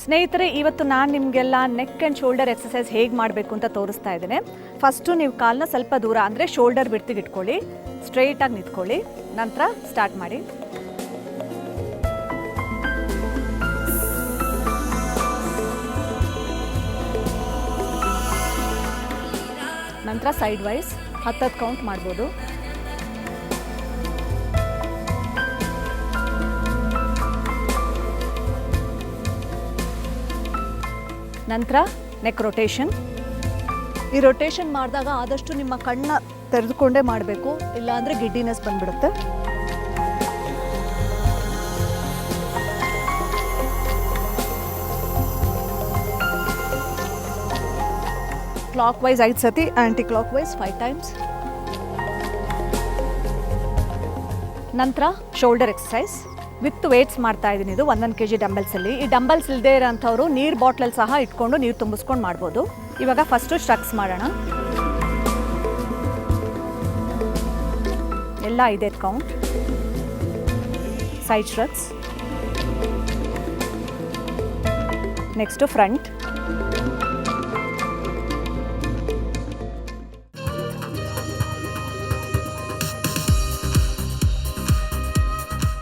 ಸ್ನೇಹಿತರೆ, ಇವತ್ತು ನಾನು ನಿಮಗೆಲ್ಲ ನೆಕ್ ಆ್ಯಂಡ್ ಶೋಲ್ಡರ್ ಎಕ್ಸಸೈಸ್ ಹೇಗೆ ಮಾಡಬೇಕು ಅಂತ ತೋರಿಸ್ತಾ ಇದ್ದೇನೆ. ಫಸ್ಟು ನೀವು ಕಾಲನ್ನ ಸ್ವಲ್ಪ ದೂರ ಅಂದರೆ ಶೋಲ್ಡರ್ ಬಿಡ್ತಿಗೆ ಇಟ್ಕೊಳ್ಳಿ, ಸ್ಟ್ರೈಟಾಗಿ ನಿಂತ್ಕೊಳ್ಳಿ, ನಂತರ ಸ್ಟಾರ್ಟ್ ಮಾಡಿ. ನಂತರ ಸೈಡ್ ವೈಸ್ 10 ಕೌಂಟ್ ಮಾಡ್ಬೋದು. ನಂತರ ನೆಕ್ ರೊಟೇಷನ್. ಈ ರೊಟೇಷನ್ ಮಾಡಿದಾಗ ಆದಷ್ಟು ನಿಮ್ಮ ಕಣ್ಣ ತೆರೆದುಕೊಂಡೇ ಮಾಡಬೇಕು, ಇಲ್ಲಾಂದರೆ ಗಿಡ್ಡಿನೆಸ್ ಬಂದ್ಬಿಡುತ್ತೆ. ಕ್ಲಾಕ್ ವೈಸ್ 5 ಸತಿ, ಆ್ಯಂಟಿ ಕ್ಲಾಕ್ ವೈಸ್ 5 ಟೈಮ್ಸ್. ನಂತರ ಶೋಲ್ಡರ್ ಎಕ್ಸಸೈಸ್ ವಿತ್ ವೇಟ್ಸ್ ಮಾಡ್ತಾ ಇದ್ದೀನಿ. ಇದು 1 kg ಡಂಬಲ್ಸಲ್ಲಿ. ಈ ಡಂಬಲ್ಸ್ ಇಲ್ಲದೆ ಇರೋಂಥವ್ರು ನೀರು ಬಾಟ್ಲಲ್ಲಿ ಸಹ ಇಟ್ಕೊಂಡು ನೀರು ತುಂಬಿಸ್ಕೊಂಡು ಮಾಡ್ಬೋದು. ಇವಾಗ ಫಸ್ಟು ಸ್ಟ್ರಕ್ಸ್ ಮಾಡೋಣ. ಎಲ್ಲ 5 ಕೌಂಟ್. ಸೈಡ್ ಸ್ಟ್ರಕ್ಸ್. Next front.